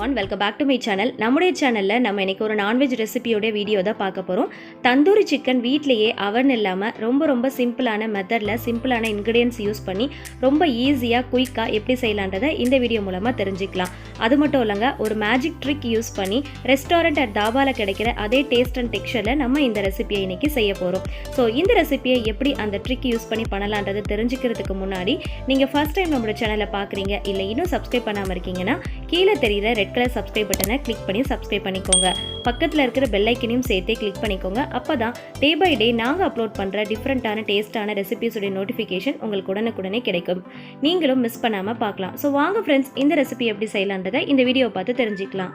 everyone, welcome back to my channel. நம்முடைய சேனல்ல நம்ம இன்னைக்கு ஒரு நான்வெஜ் ரெசிபியோட வீடியோ தான் பார்க்க போறோம். தந்தூரி சிக்கன் வீட்லயே அவன் இல்லாம ரொம்ப சிம்பிளான மெத்தட்ல சிம்பிளான இன்கிரிடியன்ட்ஸ் யூஸ் பண்ணி ரொம்ப ஈஸியா குயிக்கா எப்படி செய்யலாம்ன்றதை இந்த வீடியோ மூலமா தெரிஞ்சுக்கலாம். அது மட்டும் இல்லங்க, ஒரு மேஜிக் ட்ரிக் யூஸ் பண்ணி ரெஸ்டாரன்ட் அட் தாபால கிடைக்கிற அதே டேஸ்ட் அண்ட் டெக்ஸ்சர்ல நம்ம இந்த ரெசிபியை இன்னைக்கு செய்ய போறோம். சோ இந்த ரெசிபியை எப்படி அந்த ட்ரிக் யூஸ் பண்ணி பண்ணலாம்ன்றதை தெரிஞ்சுக்கிறதுக்கு முன்னாடி நீங்க ஃபர்ஸ்ட் டைம் நம்மளோட சேனலை பார்க்குறீங்க இல்ல இன்னும் சப்ஸ்கிரைப் பண்ணாம இருக்கீங்கன்னா கீழே தெரியுற ரெட் கலர் சப்ஸ்கிரைப் பட்டனை கிளிக் பண்ணி சப்ஸ்கிரைப் பண்ணிக்கோங்க. பக்கத்தில் இருக்கிற பெல் ஐக்கனையும் சேர்த்தே கிளிக் பண்ணிக்கோங்க. அப்பதான் டே பை டே நாங்கள் அப்லோட் பண்ணுற டிஃப்ரெண்ட்டான டேஸ்டான ரெசிபிஸோட நோட்டிஃபிகேஷன் உங்களுக்கு உடனுக்குடனே கிடைக்கும். நீங்களும் மிஸ் பண்ணாமல் பார்க்கலாம். ஸோ வாங்க ஃப்ரெண்ட்ஸ், இந்த ரெசிபி எப்படி செய்யலான்றதை இந்த வீடியோ பார்த்து தெரிஞ்சுக்கலாம்.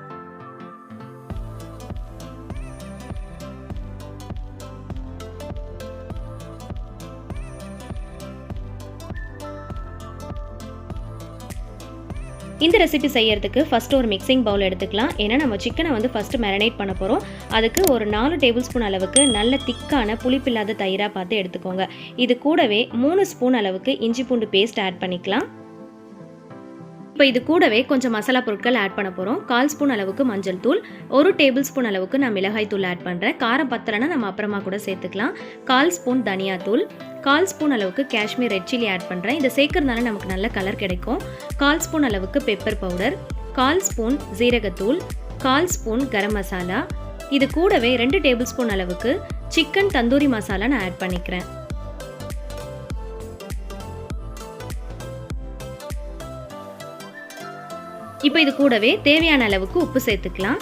இந்த ரெசிபி செய்யறதுக்கு ஃபர்ஸ்ட் ஒரு மிக்சிங் பவுல் எடுத்துக்கலாம். ஏன்னா நம்ம சிக்கனை வந்து ஃபர்ஸ்ட் மேரினேட் பண்ண போகிறோம். அதுக்கு ஒரு 4 டேபிள் ஸ்பூன் அளவுக்கு நல்ல திக்கான புளிப்பில்லாத தயிராக பார்த்து எடுத்துக்கோங்க. இது கூடவே 3 ஸ்பூன் அளவுக்கு இஞ்சி பூண்டு பேஸ்ட் ஆட் பண்ணிக்கலாம். இப்போ இது கூடவே கொஞ்சம் மசாலா பொருட்கள் ஆட் பண்ண போகிறோம். 1/4 ஸ்பூன் அளவுக்கு மஞ்சள் தூள், 1 டேபிள் ஸ்பூன் அளவுக்கு நான் மிளகாய் தூள் ஆட் பண்ணுறேன். காரம் பத்தலைன்னா நம்ம அப்புறமா கூட சேர்த்துக்கலாம். 1/4 ஸ்பூன் தனியா தூள், 1/4 ஸ்பூன் அளவுக்கு காஷ்மீர் ரெட் சில்லி ஆட் பண்ணுறேன். இதை சேர்க்கறதுனால நமக்கு நல்ல கலர் கிடைக்கும். 1/4 ஸ்பூன் அளவுக்கு பெப்பர் பவுடர், 1/4 ஸ்பூன் ஜீரகத்தூள், 1/4 ஸ்பூன் கரம் மசாலா. இது கூடவே 2 டேபிள் ஸ்பூன் அளவுக்கு சிக்கன் தந்தூரி மசாலா நான் ஆட் பண்ணிக்கிறேன். இப்போ இது கூடவே தேவையான அளவுக்கு உப்பு சேர்த்துக்கலாம்.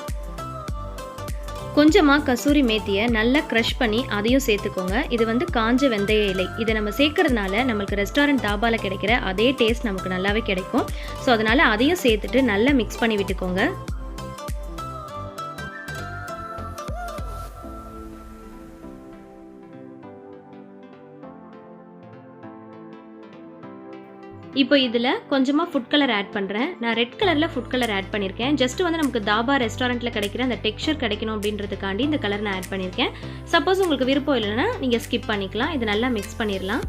கொஞ்சமாக கசூரி மேத்தியை நல்லா க்ரஷ் பண்ணி அதையும் சேர்த்துக்கோங்க. இது வந்து காஞ்ச வெந்தய இலை. இதை நம்ம சேர்க்கறதுனால நம்மளுக்கு ரெஸ்டாரண்ட் தாபால கிடைக்கிற அதே டேஸ்ட் நமக்கு நல்லாவே கிடைக்கும். ஸோ அதனால் அதையும் சேர்த்துட்டு நல்லா மிக்ஸ் பண்ணி விட்டுக்கோங்க. இப்போ இதில் கொஞ்சமாக ஃபுட் கலர் ஆட் பண்ணுறேன். நான் ரெட் கலரில் ஃபுட் கலர் ஆட் பண்ணியிருக்கேன். ஜஸ்ட் வந்து நமக்கு தாபா ரெஸ்டாரண்ட்டில் கிடைக்கிற அந்த டெக்ஸ்சர் கிடைக்கணும் அப்படின்றதுக்காண்டி இந்த கலர் நான் ஆட் பண்ணியிருக்கேன். சப்போஸ் உங்களுக்கு விருப்பம் இல்லைன்னா நீங்கள் ஸ்கிப் பண்ணிக்கலாம். இது நல்லா மிக்ஸ் பண்ணிடலாம்.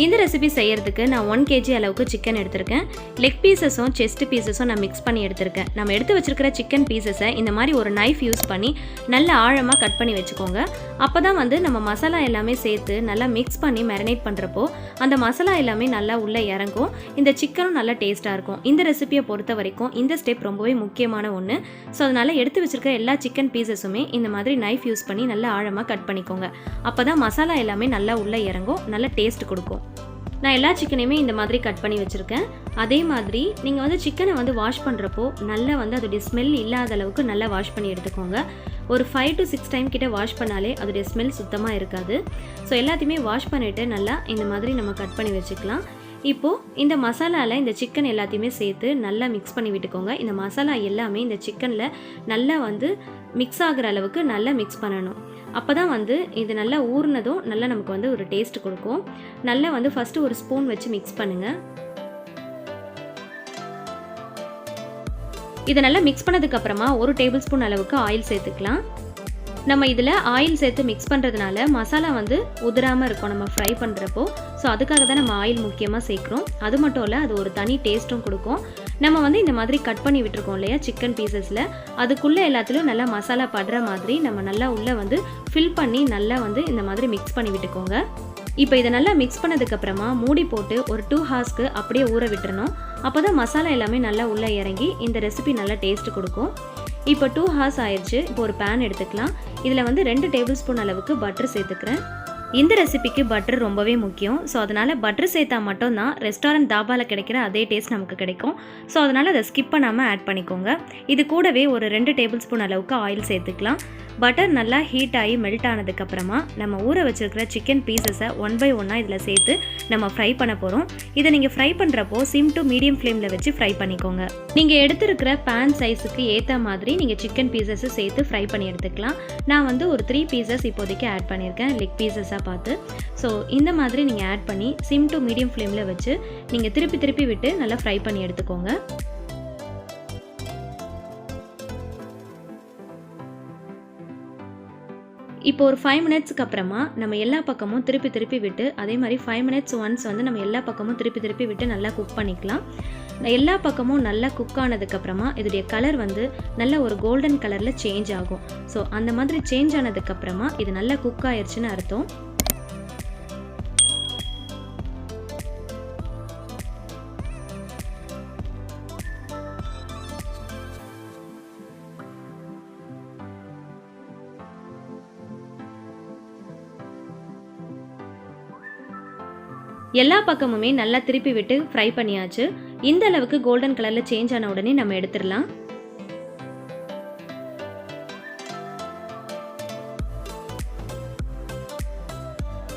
இந்த ரெசிபி செய்யறதுக்கு நான் 1 kg அளவுக்கு சிக்கன் எடுத்திருக்கேன். லெக் பீசஸும் செஸ்ட் பீசஸும் நான் மிக்ஸ் பண்ணி எடுத்திருக்கேன். நம்ம எடுத்து வச்சிருக்கிற சிக்கன் பீசஸை இந்த மாதிரி ஒரு நைஃப் யூஸ் பண்ணி நல்லா ஆழமாக கட் பண்ணி வச்சுக்கோங்க. அப்போ தான் வந்து நம்ம மசாலா எல்லாமே சேர்த்து நல்லா மிக்ஸ் பண்ணி மேரினேட் பண்ணுறப்போ அந்த மசாலா எல்லாமே நல்லா உள்ளே இறங்கும். இந்த சிக்கனும் நல்லா டேஸ்ட்டாக இருக்கும். இந்த ரெசிபியை பொறுத்த வரைக்கும் இந்த ஸ்டெப் ரொம்பவே முக்கியமான ஒன்று. ஸோ அதனால் எடுத்து வச்சிருக்கிற எல்லா சிக்கன் பீசஸுமே இந்த மாதிரி நைஃப் யூஸ் பண்ணி நல்லா ஆழமாக கட் பண்ணிக்கோங்க. அப்போ தான் மசாலா எல்லாமே நல்லா உள்ளே இறங்கும், நல்லா டேஸ்ட் கொடுக்கும். நான் எல்லா சிக்கனையுமே இந்த மாதிரி கட் பண்ணி வச்சுருக்கேன். அதே மாதிரி நீங்கள் வந்து சிக்கனை வந்து வாஷ் பண்ணுறப்போ நல்லா வந்து அதோடைய ஸ்மெல் இல்லாத அளவுக்கு நல்லா வாஷ் பண்ணி எடுத்துக்கோங்க. ஒரு 5 to 6 டைம் கிட்ட வாஷ் பண்ணாலே அதோடைய ஸ்மெல் சுத்தமாக இருக்காது. ஸோ எல்லாத்தையுமே வாஷ் பண்ணிவிட்டு நல்லா இந்த மாதிரி நம்ம கட் பண்ணி வச்சுக்கலாம். இப்போது இந்த மசாலாவில் இந்த சிக்கன் எல்லாத்தையுமே சேர்த்து நல்லா மிக்ஸ் பண்ணி விட்டுக்கோங்க. இந்த மசாலா எல்லாமே இந்த சிக்கனில் நல்லா வந்து மிக்ஸ் ஆகிற அளவுக்கு நல்லா மிக்ஸ் பண்ணணும். அப்போ தான் வந்து இது நல்லா ஊறினதும் நல்லா நமக்கு வந்து ஒரு டேஸ்ட் கொடுக்கும். நல்லா வந்து ஃபஸ்ட்டு ஒரு ஸ்பூன் வச்சு மிக்ஸ் பண்ணுங்கள். இதை நல்லா மிக்ஸ் பண்ணதுக்கப்புறமா 1 டேபிள் ஸ்பூன் அளவுக்கு ஆயில் சேர்த்துக்கலாம். நம்ம இதில் ஆயில் சேர்த்து மிக்ஸ் பண்ணுறதுனால மசாலா வந்து உதிராமல் இருக்கும் நம்ம ஃப்ரை பண்ணுறப்போ. ஸோ அதுக்காக தான் நம்ம ஆயில் முக்கியமாக சேர்க்குறோம். அது மட்டும் இல்லை, அது ஒரு தனி டேஸ்ட்டும் கொடுக்கும். நம்ம வந்து இந்த மாதிரி கட் பண்ணி விட்டுருக்கோம் இல்லையா சிக்கன் பீசஸில், அதுக்குள்ளே எல்லாத்துலேயும் நல்லா மசாலா படுற மாதிரி நம்ம நல்லா உள்ளே வந்து ஃபில் பண்ணி நல்லா வந்து இந்த மாதிரி மிக்ஸ் பண்ணி விட்டுக்கோங்க. இப்போ இதை நல்லா மிக்ஸ் பண்ணதுக்கப்புறமா மூடி போட்டு ஒரு 2 ஹார்ஸ்க்கு அப்படியே ஊற விட்டுறணும். அப்போ தான் மசாலா எல்லாமே நல்லா உள்ளே இறங்கி இந்த ரெசிபி நல்லா டேஸ்ட் கொடுக்கும். இப்போ 2 ஹார்ஸ் ஆயிடுச்சு. இப்போ ஒரு பேன் எடுத்துக்கலாம். இதில் வந்து 2 டேபிள் ஸ்பூன் அளவுக்கு பட்டர் சேர்த்துக்கிறேன். இந்த ரெசிபிக்கு பட்டர் ரொம்பவே முக்கியம். ஸோ அதனால் பட்டர் சேர்த்தா மட்டும்தான் ரெஸ்டாரண்ட் தாபாவில் கிடைக்கிற அதே டேஸ்ட் நமக்கு கிடைக்கும். ஸோ அதனால் அதை ஸ்கிப் பண்ணாமல் ஆட் பண்ணிக்கோங்க. இது கூடவே ஒரு 2 டேபிள் ஸ்பூன் அளவுக்கு ஆயில் சேர்த்துக்கலாம். பட்டர் நல்லா ஹீட் ஆகி மெல்ட் ஆனதுக்கப்புறமா நம்ம ஊற வச்சிருக்கிற சிக்கன் பீசஸை 1 by 1 இதில் சேர்த்து நம்ம ஃப்ரை பண்ண போகிறோம். இதை நீங்கள் ஃப்ரை பண்ணுறப்போ சிம் டு மீடியம் ஃப்ளேமில் வச்சு ஃப்ரை பண்ணிக்கோங்க. நீங்கள் எடுத்துருக்கிற பேன் சைஸுக்கு ஏற்ற மாதிரி நீங்கள் சிக்கன் பீசஸை சேர்த்து ஃப்ரை பண்ணி எடுத்துக்கலாம். நான் வந்து ஒரு 3 பீசஸ் இப்போதைக்கு ஆட் பண்ணியிருக்கேன், லெக் பீசஸாக பார்த்து. ஸோ இந்த மாதிரி நீங்கள் ஆட் பண்ணி சிம் டு மீடியம் ஃப்ளேமில் வச்சு நீங்கள் திருப்பி விட்டு நல்லா ஃப்ரை பண்ணி எடுத்துக்கோங்க. இப்போ ஒரு 5 மினிட்ஸ்க்கு அப்புறமா நம்ம எல்லா பக்கமும் திருப்பி விட்டு அதே மாதிரி 5 மினிட்ஸ் ஒன்ஸ் வந்து நம்ம எல்லா பக்கமும் திருப்பி விட்டு நல்லா குக் பண்ணிக்கலாம். எல்லா பக்கமும் நல்லா குக் ஆனதுக்கப்புறமா இதோடைய கலர் வந்து நல்ல ஒரு கோல்டன் கலரில் சேஞ்ச் ஆகும். ஸோ அந்த மாதிரி சேஞ்ச் ஆனதுக்கப்புறமா இது நல்லா குக் ஆயிடுச்சுன்னு அர்த்தம். எல்லா பக்கமுமே நல்லா திருப்பி விட்டு ஃப்ரை பண்ணியாச்சு. இந்த அளவுக்கு கோல்டன் கலர்ல சேஞ்ச் ஆன உடனே நம்ம எடுத்துடலாம்.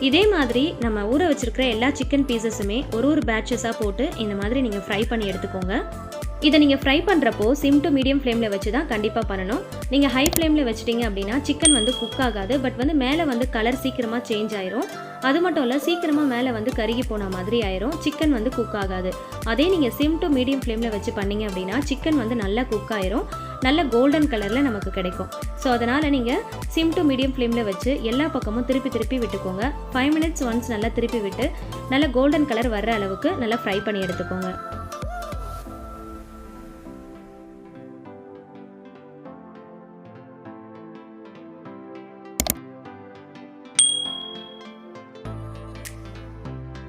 இதே மாதிரி நம்ம ஊற வச்சிருக்கிற எல்லா சிக்கன் பீசஸுமே ஒரு பேட்சஸாக போட்டு இந்த மாதிரி நீங்கள் ஃப்ரை பண்ணி எடுத்துக்கோங்க. இதை நீங்கள் ஃப்ரை பண்ணுறப்போ சிம் டு மீடியம் ஃப்ளேமில் வச்சு தான் கண்டிப்பாக பண்ணணும். நீங்கள் ஹை ஃப்ளேமில் வச்சிட்டிங்க அப்படின்னா சிக்கன் வந்து குக் ஆகாது. பட் வந்து மேலே வந்து கலர் சீக்கிரமாக சேஞ்ச் ஆயிரும். அது மட்டும் இல்லை, சீக்கிரமாக மேலே வந்து கருகி போன மாதிரி ஆயிரும். சிக்கன் வந்து குக் ஆகாது. அதே நீங்கள் சிம் டு மீடியம் ஃப்ளேமில் வச்சு பண்ணிங்க அப்படின்னா சிக்கன் வந்து நல்லா குக் ஆயிரும். நல்ல கோல்டன் கலரில் நமக்கு கிடைக்கும். ஸோ அதனால் நீங்கள் சிம் டு மீடியம் ஃப்ளேமில் வச்சு எல்லா பக்கமும் திருப்பி விட்டுக்கோங்க. 5 minutes ஒன்ஸ் நல்லா திருப்பி விட்டு நல்ல கோல்டன் கலர் வர்ற அளவுக்கு நல்லா ஃப்ரை பண்ணி எடுத்துக்கோங்க.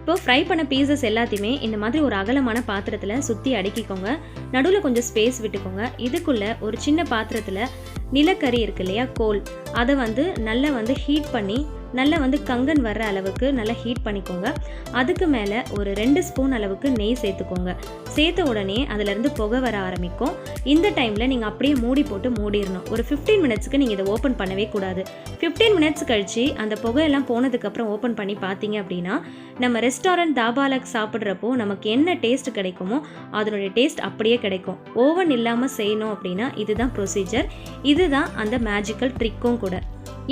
இப்போ ஃப்ரை பண்ண பீசஸ் எல்லாத்தையுமே இந்த மாதிரி ஒரு அகலமான பாத்திரத்தில் சுற்றி அடுக்கிக்கோங்க. நடுவில் கொஞ்சம் ஸ்பேஸ் விட்டுக்கோங்க. இதுக்குள்ளே ஒரு சின்ன பாத்திரத்தில் நிலக்கரி இருக்கு இல்லையா, கோல், அதை வந்து நல்லா வந்து ஹீட் பண்ணி நல்லா வந்து கங்கன் வர்ற அளவுக்கு நல்லா ஹீட் பண்ணிக்கோங்க. அதுக்கு மேலே ஒரு 2 ஸ்பூன் அளவுக்கு நெய் சேர்த்துக்கோங்க. சேர்த்த உடனே அதிலேருந்து புகை வர ஆரம்பிக்கும். இந்த டைமில் நீங்கள் அப்படியே மூடி போட்டு மூடிடணும். ஒரு 15 மினிட்ஸ்க்கு நீங்கள் இதை ஓப்பன் பண்ணவே கூடாது. 15 மினிட்ஸ் கழித்து அந்த புகையெல்லாம் போனதுக்கப்புறம் ஓப்பன் பண்ணி பார்த்தீங்க அப்படின்னா நம்ம ரெஸ்டாரண்ட் தாபால சாப்பிட்றப்போ நமக்கு என்ன டேஸ்ட் கிடைக்குமோ அதனுடைய டேஸ்ட் அப்படியே கிடைக்கும். ஓவன் இல்லாமல் செய்யணும் அப்படின்னா இதுதான் ப்ரொசீஜர். இதுதான் அந்த மேஜிக்கல் ட்ரிக்கும் கூட.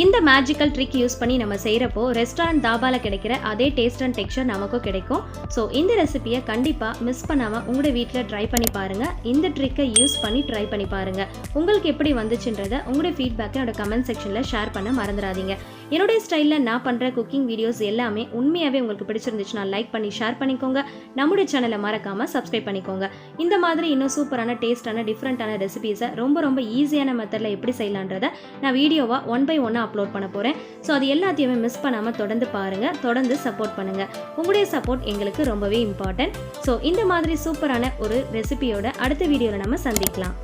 இந்த மேஜிக்கல் ட்ரிக் யூஸ் பண்ணி நம்ம செய்கிறப்போ ரெஸ்டாரண்ட் தாபால கிடைக்கிற அதே டேஸ்ட் அண்ட் டெக்ஸ்சர் நமக்கும் கிடைக்கும். ஸோ இந்த ரெசிபியை கண்டிப்பாக மிஸ் பண்ணாமல் உங்களோட வீட்டில் ட்ரை பண்ணி பாருங்கள். இந்த ட்ரிக்கை யூஸ் பண்ணி ட்ரை பண்ணி பாருங்கள். உங்களுக்கு எப்படி வந்துச்சுன்றதை உங்களுடைய ஃபீட்பேக்கை என்னோட கமெண்ட் செக்ஷனில் ஷேர் பண்ண மறந்துடாதீங்க. என்னுடைய ஸ்டைலில் நான் பண்ணுற குக்கிங் வீடியோஸ் எல்லாமே உண்மையாகவே உங்களுக்கு பிடிச்சிருந்துச்சுன்னா லைக் பண்ணி ஷேர் பண்ணிக்கோங்க. நம்முடைய சேனலை மறக்காமல் சப்ஸ்கிரைப் பண்ணிக்கோங்க. இந்த மாதிரி இன்னும் சூப்பரான டேஸ்டான டிஃப்ரெண்ட்டான ரெசிபீஸை ரொம்ப ஈஸியான மெத்தடில் எப்படி செய்யலான்றதை நான் வீடியோவாக 1 by 1 அப்லோட் பண்ண போகிறேன். ஸோ அது எல்லாத்தையுமே மிஸ் பண்ணாமல் தொடர்ந்து பாருங்கள், தொடர்ந்து சப்போர்ட் பண்ணுங்கள். உங்களுடைய சப்போர்ட் எங்களுக்கு ரொம்பவே இம்பார்ட்டன்ட். ஸோ இந்த மாதிரி சூப்பரான ஒரு ரெசிபியோட அடுத்த வீடியோவில் நம்ம சந்திக்கலாம்.